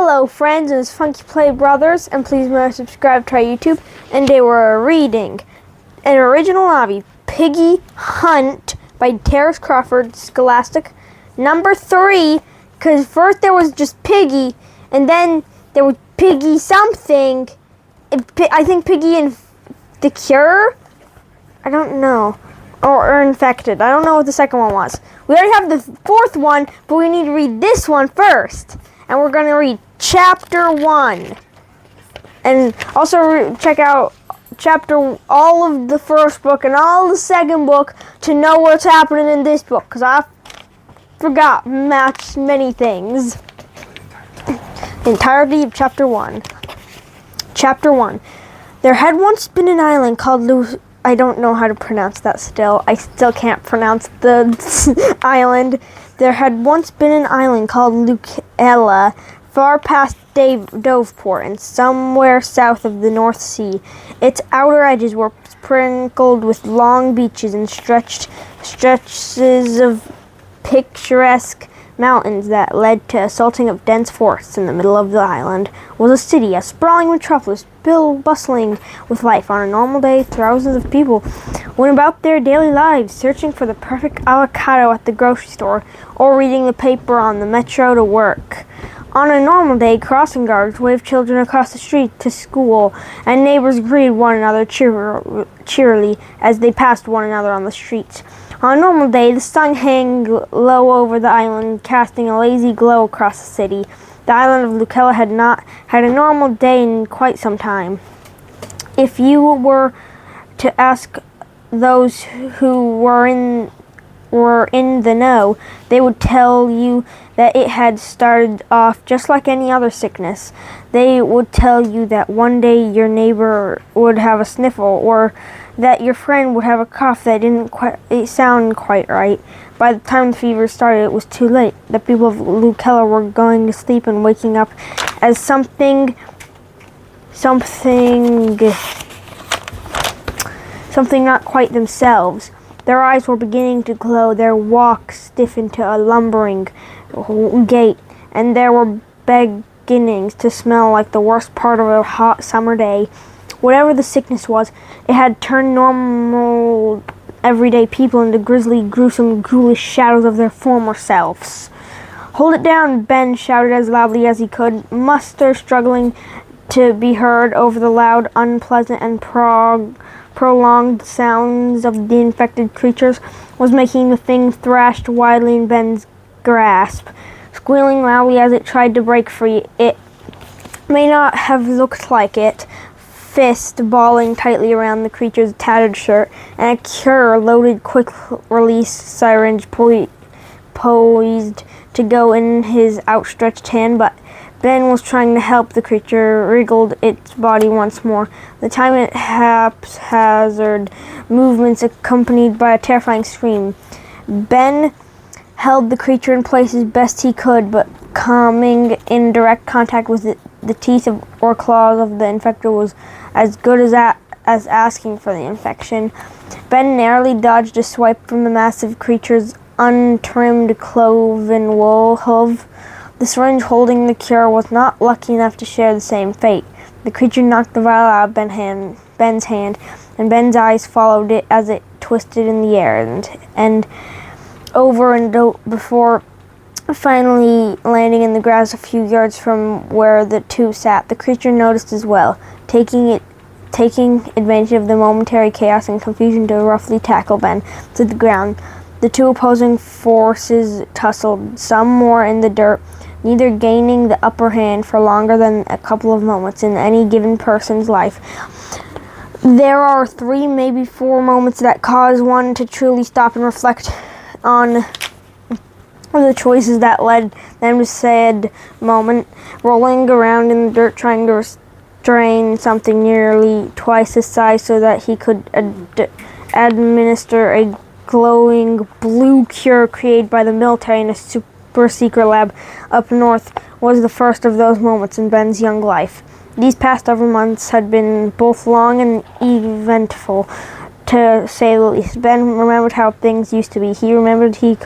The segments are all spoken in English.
Hello friends, it's Funky Play Brothers, and please remember to subscribe to our YouTube. And they were reading an original novel, Piggy Hunt by Terrance Crawford, Scholastic, number 3, because first there was just Piggy, and then there was Piggy something. I think Piggy and the Cure? I don't know. Or Infected. I don't know what the second one was. We already have the fourth one, but we need to read this one first. And we're going to read chapter 1. And also check out all of the first book and all the second book to know what's happening in this book, because I forgot many things. The entirety of chapter 1. Chapter 1. There had once been an island called I don't know how to pronounce that still. I still can't pronounce the island. There had once been an island called Lucella, far past Doveport and somewhere south of the North Sea. Its outer edges were sprinkled with long beaches and stretches of picturesque mountains that led to a salting of dense forests. In the middle of the island was a city, a sprawling metropolis, bustling with life. On a normal day, thousands of people went about their daily lives, searching for the perfect avocado at the grocery store or reading the paper on the metro to work. On a normal day, crossing guards waved children across the street to school, and neighbors greeted one another cheerily as they passed one another on the streets. On a normal day, the sun hung low over the island, casting a lazy glow across the city. The island of Lucella had not had a normal day in quite some time. If you were to ask those who were in the know, they would tell you that it had started off just like any other sickness. They would tell you that one day your neighbor would have a sniffle, or that your friend would have a cough that didn't sound quite right. By the time the fever started, it was too late. The people of Lucella were going to sleep and waking up as something not quite themselves. Their eyes were beginning to glow, their walk stiffened to a lumbering gait, and there were beginnings to smell like the worst part of a hot summer day. Whatever the sickness was, it had turned normal, everyday people into grisly, gruesome, ghoulish shadows of their former selves. "Hold it down," Ben shouted as loudly as he could, muster struggling to be heard over the loud, unpleasant, and prolonged sounds of the infected creatures was making the thing thrashed widely in Ben's grasp. Squealing loudly as it tried to break free, it may not have looked like it, fist balling tightly around the creature's tattered shirt, and a cure loaded quick-release syringe poised to go in his outstretched hand, but Ben was trying to help. The creature wriggled its body once more, the time it haphazard movements accompanied by a terrifying scream. Ben held the creature in place as best he could, but coming in direct contact with the teeth or claws of the infector was as good as asking for the infection. Ben narrowly dodged a swipe from the massive creature's untrimmed cloven wool hoof. The syringe holding the cure was not lucky enough to share the same fate. The creature knocked the vial out of Ben's hand, and Ben's eyes followed it as it twisted in the air and over and before finally landing in the grass a few yards from where the two sat. The creature noticed as well, taking advantage of the momentary chaos and confusion to roughly tackle Ben to the ground. The two opposing forces tussled, some more in the dirt, neither gaining the upper hand for longer than a couple of moments in any given person's life. There are 3, maybe 4 moments that cause one to truly stop and reflect on the choices that led them to said moment. Rolling around in the dirt trying to restrain something nearly twice his size so that he could administer a glowing blue cure created by the military in a super secret lab up north was the first of those moments in Ben's young life. These past several months had been both long and eventful, to say the least. Ben remembered how things used to be. He remembered he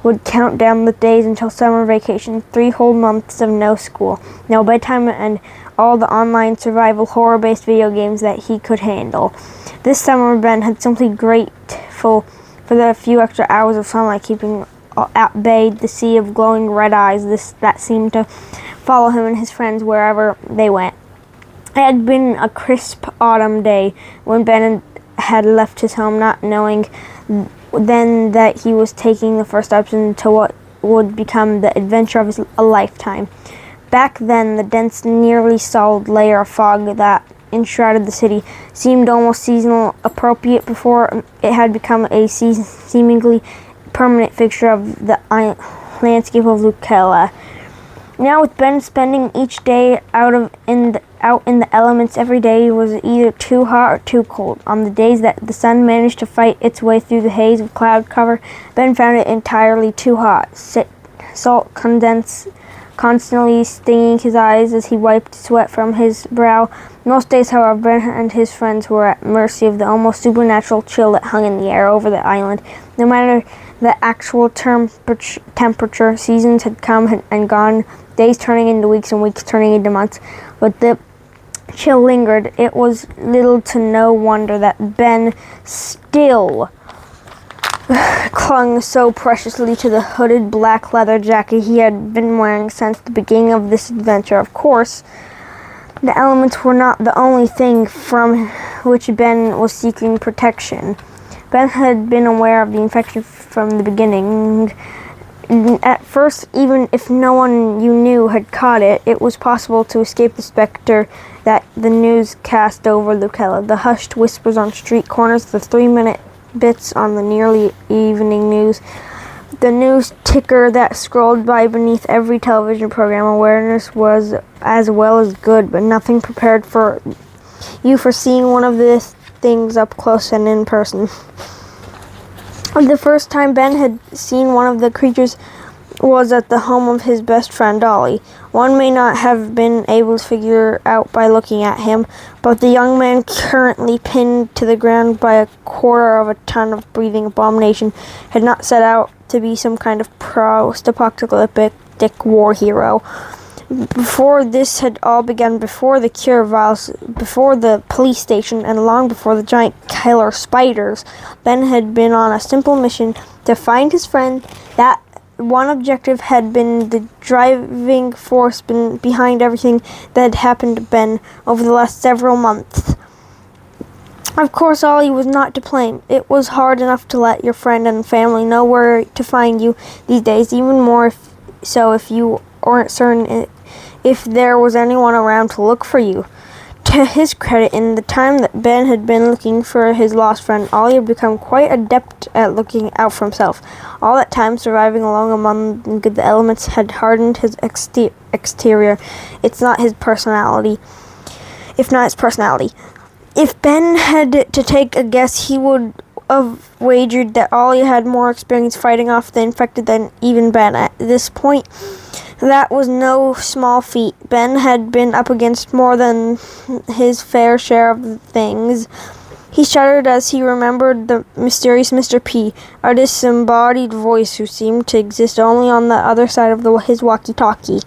would count down the days until summer vacation, 3 whole months of no school, no bedtime, and all the online survival horror-based video games that he could handle. This summer, Ben had simply grateful for the few extra hours of sunlight keeping at bay the sea of glowing red eyes that seemed to follow him and his friends wherever they went. It had been a crisp autumn day when Ben had left his home, not knowing then that he was taking the first steps into what would become the adventure of a lifetime. Back then, the dense, nearly solid layer of fog that enshrouded the city seemed almost seasonal appropriate before it had become a seemingly permanent fixture of the landscape of Lucella. Now, with Ben spending each day out in the elements, every day was either too hot or too cold. On the days that the sun managed to fight its way through the haze of cloud cover, Ben found it entirely too hot. Salt condense constantly stinging his eyes as he wiped sweat from his brow. Most days, however, Ben and his friends were at mercy of the almost supernatural chill that hung in the air over the island. No matter the actual temperature, seasons had come and gone, days turning into weeks and weeks turning into months, but the chill lingered. It was little to no wonder that Ben still clung so preciously to the hooded black leather jacket he had been wearing since the beginning of this adventure. Of course, the elements were not the only thing from which Ben was seeking protection. Ben had been aware of the infection from the beginning. At first, even if no one you knew had caught it, it was possible to escape the specter that the news cast over Lucella. The hushed whispers on street corners, the 3-minute bits on the nearly evening news, the news ticker that scrolled by beneath every television program. Awareness was as well as good, but nothing prepared for you for seeing one of these things up close and in person. The first time Ben had seen one of the creatures was at the home of his best friend Ollie. One may not have been able to figure out by looking at him, but the young man, currently pinned to the ground by a quarter of a ton of breathing abomination, had not set out to be some kind of post-apocalyptic war hero. Before this had all begun, before the cure vials, before the police station, and long before the giant killer spiders, Ben had been on a simple mission to find his friend. That one objective had been the driving force behind everything that had happened to Ben over the last several months. Of course, Ollie was not to blame. It was hard enough to let your friend and family know where to find you these days, even more so if you weren't certain if there was anyone around to look for you. To his credit, in the time that Ben had been looking for his lost friend, Ollie had become quite adept at looking out for himself. All that time surviving alone among the elements had hardened his exterior. It's not his personality. If not his personality. If Ben had to take a guess, he would have wagered that Ollie had more experience fighting off the infected than even Ben. At this point, that was no small feat. Ben had been up against more than his fair share of things. He shuddered as he remembered the mysterious Mr. P, a disembodied voice who seemed to exist only on the other side of his walkie-talkie.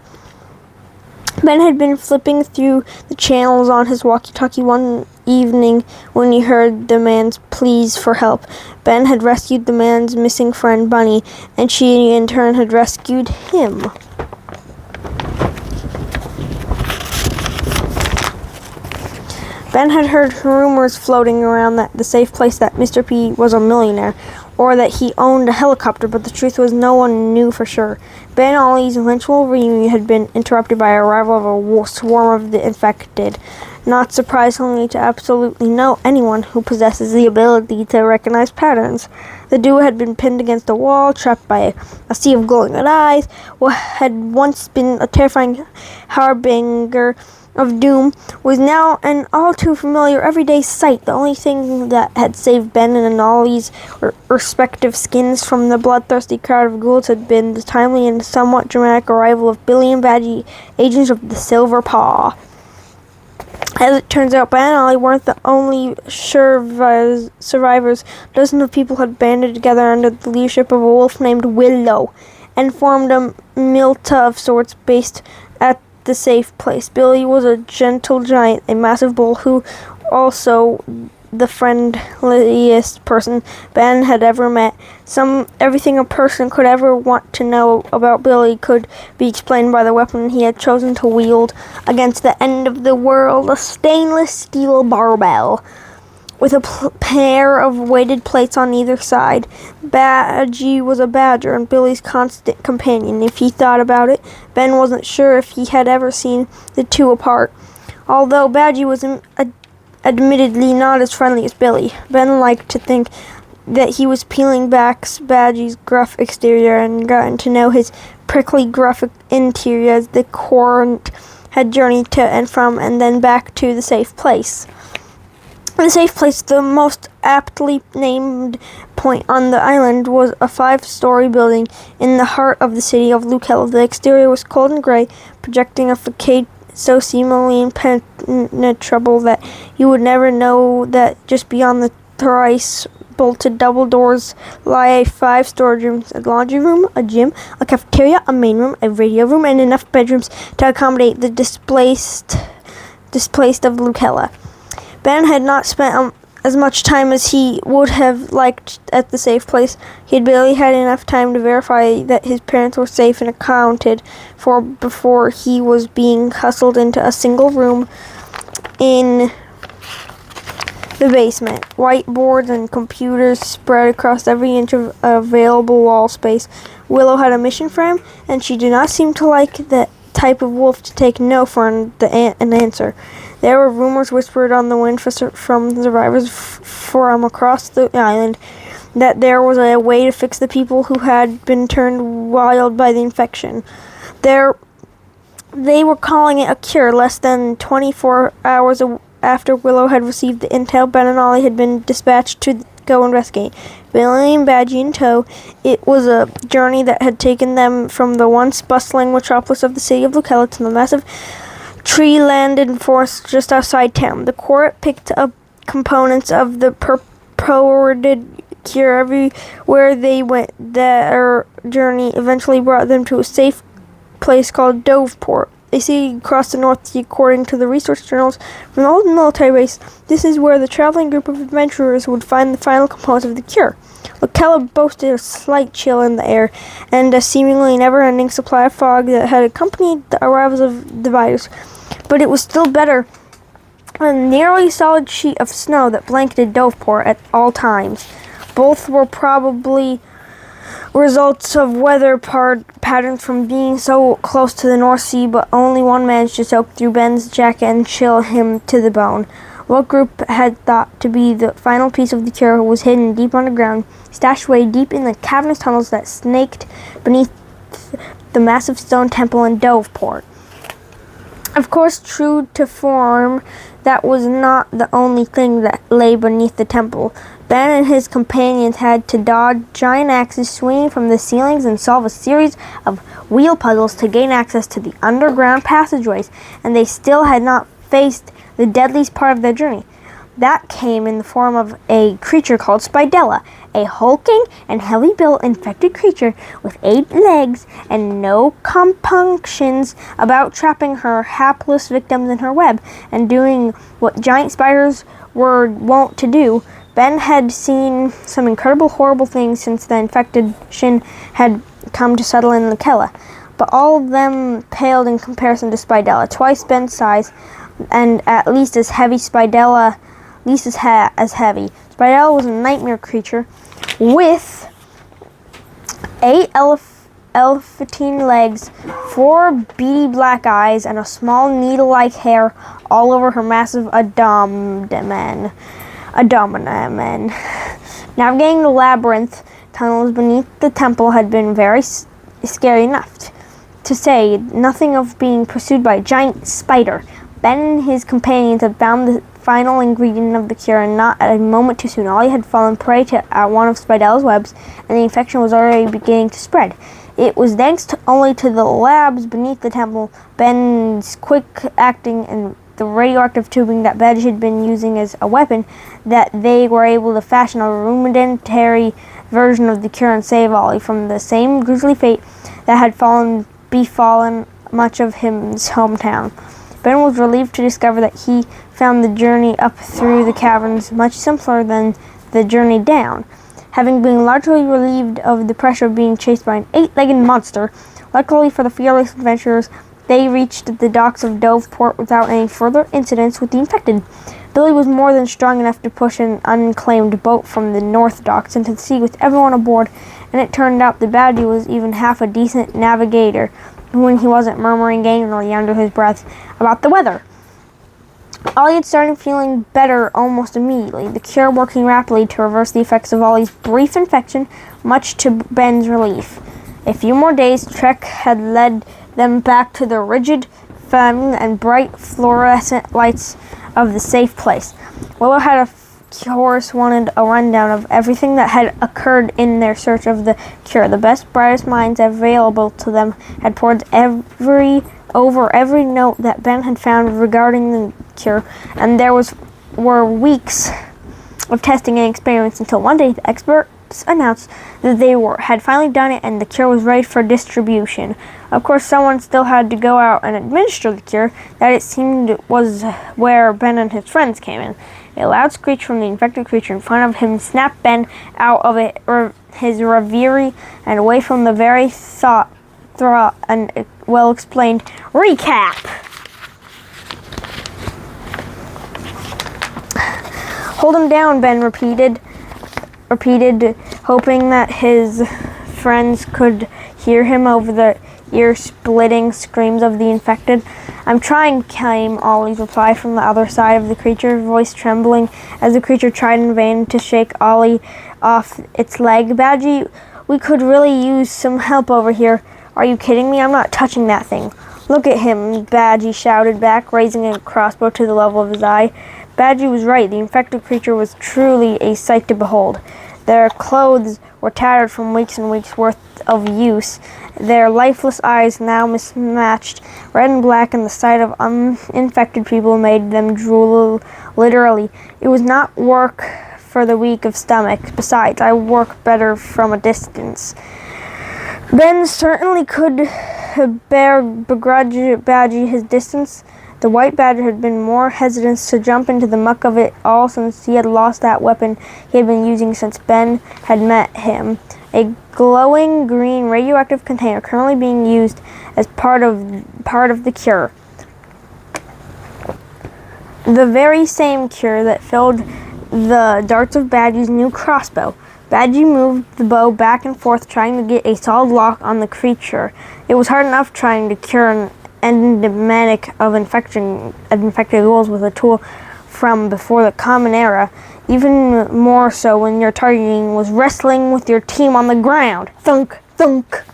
Ben had been flipping through the channels on his walkie-talkie one evening when he heard the man's pleas for help. Ben had rescued the man's missing friend, Bunny, and she in turn had rescued him. Ben had heard rumors floating around that the safe place that Mr. P was a millionaire, or that he owned a helicopter, but the truth was no one knew for sure. Ben and Ollie's eventual reunion had been interrupted by the arrival of a swarm of the infected. Not surprisingly to absolutely anyone who possesses the ability to recognize patterns. The duo had been pinned against a wall, trapped by a sea of glowing red eyes. What had once been a terrifying harbinger of doom was now an all too familiar everyday sight. The only thing that had saved Ben and Ollie's respective skins from the bloodthirsty crowd of ghouls had been the timely and somewhat dramatic arrival of Billy and Badgie, agents of the Silver Paw. As it turns out, Ben and Ollie weren't the only survivors. Dozens of people had banded together under the leadership of a wolf named Willow and formed a militia of sorts based at the safe place. Billy was a gentle giant, a massive bull who also the friendliest person Ben had ever met. Everything a person could ever want to know about Billy could be explained by the weapon he had chosen to wield against the end of the world, a stainless steel barbell with a pair of weighted plates on either side. Badgie was a badger and Billy's constant companion. If he thought about it, Ben wasn't sure if he had ever seen the two apart. Although Badgie was admittedly not as friendly as Billy, Ben liked to think that he was peeling back Badgie's gruff exterior and gotten to know his prickly, gruff interior as the Court had journeyed to and from and then back to the safe place. The safe place, the most aptly named point on the island, was a 5-story building in the heart of the city of Lucella. The exterior was cold and gray, projecting a facade so seemingly impenetrable that you would never know that just beyond the thrice-bolted double doors lie 5 storerooms, a laundry room, a gym, a cafeteria, a main room, a radio room, and enough bedrooms to accommodate the displaced of Lucella. Ben had not spent as much time as he would have liked at the safe place. He had barely had enough time to verify that his parents were safe and accounted for before he was being hustled into a single room in the basement. Whiteboards and computers spread across every inch of available wall space. Willow had a mission for him, and she did not seem to like that type of wolf to take no for an answer. There were rumors whispered on the wind from survivors from across the island that there was a way to fix the people who had been turned wild by the infection. They were calling it a cure. Less than 24 hours after Willow had received the intel, Ben and Ollie had been dispatched to go investigate. Billy and Badgie in tow, it was a journey that had taken them from the once bustling metropolis of the city of Lucella to the massive tree-landed forest just outside town. The court picked up components of the purported cure everywhere they went. Their journey eventually brought them to a safe place called Doveport, a city across the North Sea. According to the research journals from the old military base, this is where the traveling group of adventurers would find the final components of the cure. Lucella boasted a slight chill in the air and a seemingly never-ending supply of fog that had accompanied the arrivals of the virus. But it was still better than a nearly solid sheet of snow that blanketed Doveport at all times. Both were probably results of weather patterns from being so close to the North Sea, but only one managed to soak through Ben's jacket and chill him to the bone. What group had thought to be the final piece of the cure was hidden deep underground, stashed away deep in the cavernous tunnels that snaked beneath the massive stone temple in Doveport. Of course, true to form, that was not the only thing that lay beneath the temple. Ben and his companions had to dodge giant axes swinging from the ceilings and solve a series of wheel puzzles to gain access to the underground passageways, and they still had not faced the deadliest part of their journey. That came in the form of a creature called Spidella, a hulking and heavy-built infected creature with 8 legs and no compunctions about trapping her hapless victims in her web and doing what giant spiders were wont to do. Ben had seen some incredible, horrible things since the infection had come to settle in Lucella, but all of them paled in comparison to Spidella, twice Ben's size and at least as heavy. As heavy. Spidella was a nightmare creature with 8 elephantine legs, 4 beady black eyes, and a small needle-like hair all over her massive abdomen. Navigating the labyrinth tunnels beneath the temple had been very scary enough, to say nothing of being pursued by a giant spider. Ben and his companions had found the final ingredient of the cure, and not a moment too soon. Ollie had fallen prey to one of Spidella's webs, and the infection was already beginning to spread. It was thanks only to the labs beneath the temple, Ben's quick acting and the radioactive tubing that Badgy had been using as a weapon that they were able to fashion a rudimentary version of the cure and save Ollie from the same grisly fate that had befallen much of his hometown. Ben was relieved to discover that he found the journey up through the caverns much simpler than the journey down. Having been largely relieved of the pressure of being chased by an 8-legged monster, luckily for the fearless adventurers, they reached the docks of Doveport without any further incidents with the infected. Billy was more than strong enough to push an unclaimed boat from the north docks into the sea with everyone aboard, and it turned out the Badgy was even half a decent navigator when he wasn't murmuring angrily under his breath about the weather. Ollie had started feeling better almost immediately, the cure working rapidly to reverse the effects of Ollie's brief infection, much to Ben's relief. A few more days' trek had led them back to the rigid, firm, and bright fluorescent lights of the safe place. Willow had of course wanted a rundown of everything that had occurred in their search of the cure. The best, brightest minds available to them had pored over every note that Ben had found regarding the cure, and there were weeks of testing and experiments until one day the experts announced that they had finally done it and the cure was ready for distribution. Of course, someone still had to go out and administer the cure. That, it seemed, was where Ben and his friends came in. A loud screech from the infected creature in front of him snapped Ben out of his reverie and away from the very thought and well-explained recap. Hold him down, Ben repeated, hoping that his friends could hear him over the ear-splitting screams of the infected. I'm trying, came Ollie's reply from the other side of the creature, voice trembling as the creature tried in vain to shake Ollie off its leg. Badgy, we could really use some help over here. Are you kidding me? I'm not touching that thing. Look at him, Badgy shouted back, raising a crossbow to the level of his eye. Badgy was right. The infected creature was truly a sight to behold. Their clothes were tattered from weeks and weeks' worth of use, their lifeless eyes now mismatched, red and black, and the sight of uninfected people made them drool literally. It was not work for the weak of stomach. Besides, I work better from a distance. Ben certainly could begrudge Badgy his distance. The white badger had been more hesitant to jump into the muck of it all since he had lost that weapon he had been using since Ben had met him. A glowing green radioactive container currently being used as part of the cure. The very same cure that filled the darts of Badgy's new crossbow. Badgy moved the bow back and forth, trying to get a solid lock on the creature. It was hard enough trying to cure an endemic of infected ghouls with a tool from before the Common Era, even more so when your targeting was wrestling with your team on the ground. Thunk, thunk.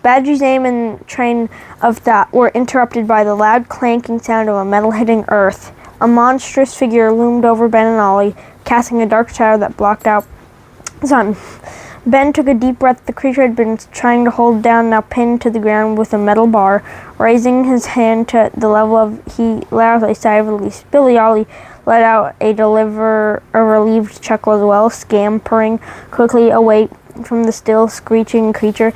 Badgy's aim and train of thought were interrupted by the loud clanking sound of a metal hitting earth. A monstrous figure loomed over Ben and Ollie, casting a dark shadow that blocked out the sun. Ben took a deep breath. The creature had been trying to hold down, now pinned to the ground with a metal bar. Raising his hand to the level of, he loudly sighed of release. Billy Ollie let out a relieved chuckle as well, scampering quickly away from the still screeching creature.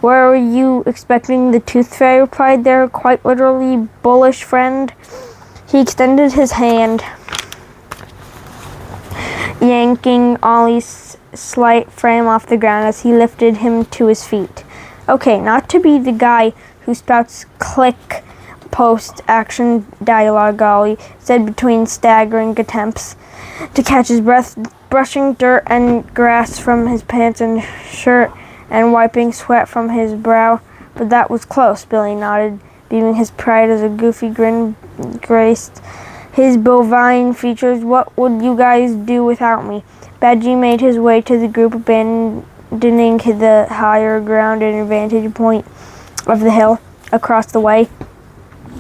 Where were you expecting the tooth fairy? Replied their quite literally bullish friend. He extended his hand, yanking Ollie's slight frame off the ground as he lifted him to his feet. Okay, not to be the guy who spouts click post-action dialogue, Ollie said between staggering attempts to catch his breath, brushing dirt and grass from his pants and shirt and wiping sweat from his brow. But that was close, Billy nodded, beaming his pride as a goofy grin graced his bovine features. What would you guys do without me? Badgy made his way to the group, abandoning the higher ground and vantage point of the hill across the way.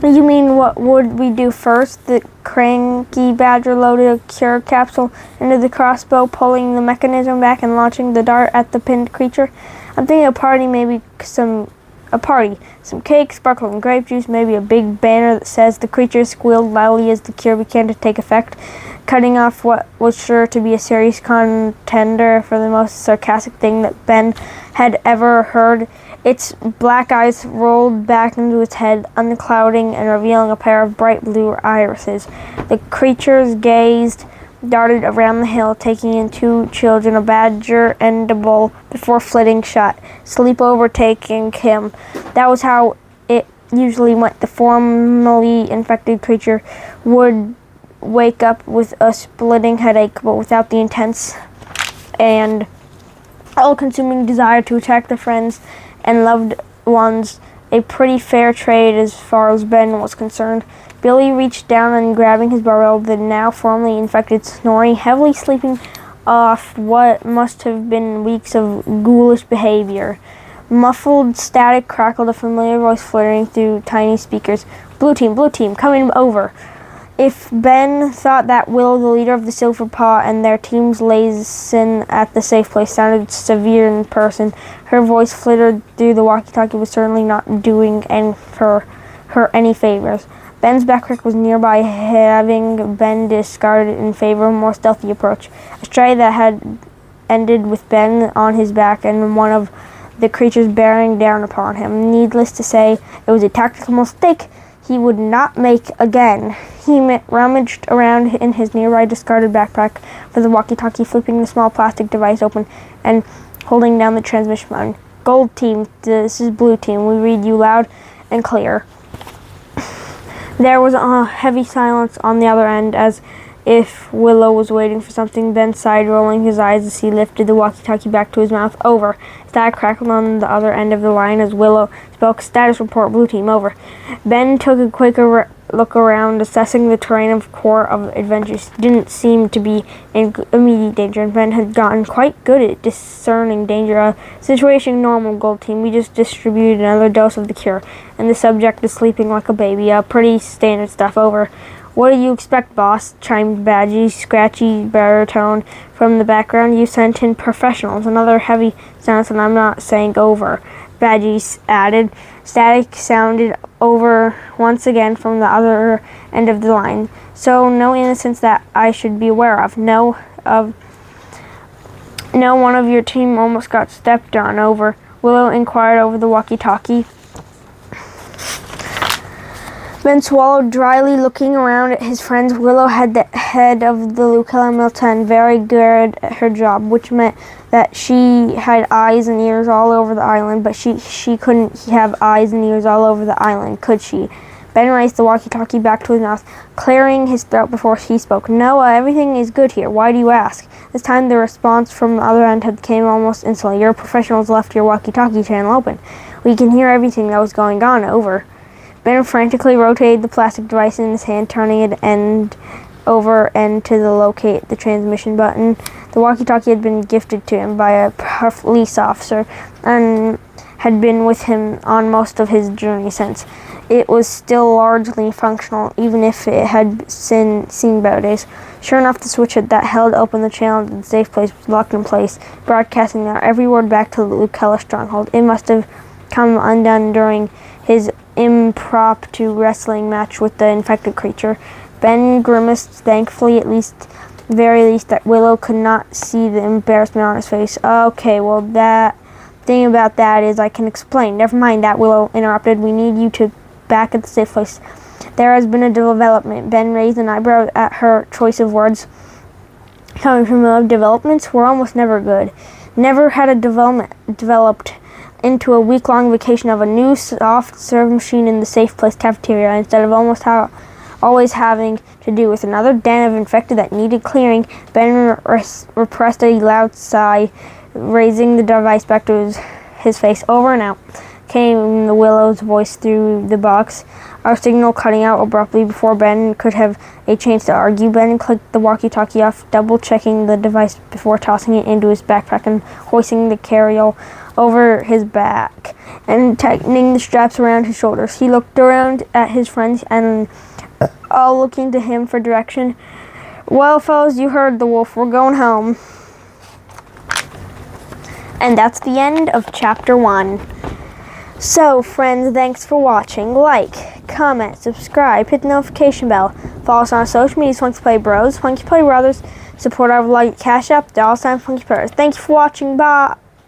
You mean, what would we do first? The cranky badger loaded a cure capsule into the crossbow, pulling the mechanism back and launching the dart at the pinned creature. I'm thinking a party, maybe some A party. Some cake, sparkling grape juice, maybe a big banner that says the creatures squealed loudly as the cure began to take effect, cutting off what was sure to be a serious contender for the most sarcastic thing that Ben had ever heard. Its black eyes rolled back into its head, unclouding and revealing a pair of bright blue irises. The creatures gazed, darted around the hill, taking in 2 children, a badger and a bull, before flitting shut, sleep overtaking him. That was how it usually went. The formerly infected creature would wake up with a splitting headache, but without the intense and all-consuming desire to attack their friends and loved ones. A pretty fair trade as far as Ben was concerned. Billy reached down and grabbing his barbell, the now formerly infected Snorri, heavily sleeping off what must have been weeks of ghoulish behavior. Muffled static crackled, a familiar voice flittering through tiny speakers. Blue team, coming over." If Ben thought that Willow, the leader of the Silver Paw, and their team's liaison at the safe place sounded severe in person, her voice flittered through the walkie-talkie was certainly not doing her any favors. Ben's backpack was nearby, having been discarded in favor of a more stealthy approach. A stride that had ended with Ben on his back and one of the creatures bearing down upon him. Needless to say, it was a tactical mistake he would not make again. He rummaged around in his nearby discarded backpack for the walkie-talkie, flipping the small plastic device open and holding down the transmission button. "Gold team, this is Blue team. We read you loud and clear." There was a heavy silence on the other end, as if Willow was waiting for something. Ben sighed, rolling his eyes as he lifted the walkie-talkie back to his mouth. "Over." Static crackled on the other end of the line as Willow spoke. "Status report, Blue team, over." Ben took a quick look around, assessing the terrain of core of adventures. Didn't seem to be in immediate danger, and Ben had gotten quite good at discerning danger. Situation normal, Gold team. We just distributed another dose of the cure, and the subject is sleeping like a baby. Pretty standard stuff, over. "What do you expect, boss?" chimed Badgie's scratchy baritone from the background. "You sent in professionals." Another heavy silence, and "I'm not saying over," Badgie added. Static sounded over once again from the other end of the line. "So no innocents that I should be aware of?" No, one of your team almost got stepped on, over," Willow inquired over the walkie-talkie. Ben swallowed dryly, looking around at his friends. Willow had the head of the Lucella Milton, very good at her job, which meant that she had eyes and ears all over the island, but she couldn't have eyes and ears all over the island, could she? Ben raised the walkie-talkie back to his mouth, clearing his throat before he spoke. "No, everything is good here. Why do you ask?" This time the response from the other end had came almost instantly. "Your professionals left your walkie-talkie channel open. We can hear everything that was going on, over." Ben frantically rotated the plastic device in his hand, turning it end over end to locate the transmission button. The walkie-talkie had been gifted to him by a police officer and had been with him on most of his journey since. It was still largely functional, even if it had seen better days. Sure enough, the switch that held open the channel to the safe place was locked in place, broadcasting our every word back to the Lucella stronghold. It must have come undone during his impromptu wrestling match with the infected creature. Ben grimaced, thankfully, very least, that Willow could not see the embarrassment on his face. "Okay, well, that thing about that is I can explain." "Never mind that," Willow interrupted. "We need you to back at the safe place. There has been a development." Ben raised an eyebrow at her choice of words. "Coming from developments? We're almost never good." "Never had a developed into a week-long vacation of a new soft-serve machine in the safe place cafeteria instead of always having to do with another den of infected that needed clearing." Ben repressed a loud sigh, raising the device back to his face. "Over and out," came the Willow's voice through the box, our signal cutting out abruptly before Ben could have a chance to argue. Ben clicked the walkie-talkie off, double-checking the device before tossing it into his backpack and hoisting the carryall over his back and tightening the straps around his shoulders. He looked around at his friends and all looking to him for direction. "Well, fellas, you heard the wolf. We're going home." And that's the end of chapter 1. So, friends, thanks for watching. Like, comment, subscribe, hit the notification bell. Follow us on our social media, Funky Play Bros, Funky Play Brothers. Support our vlog at Cash App, $, Funky Brothers. Thanks for watching. Bye.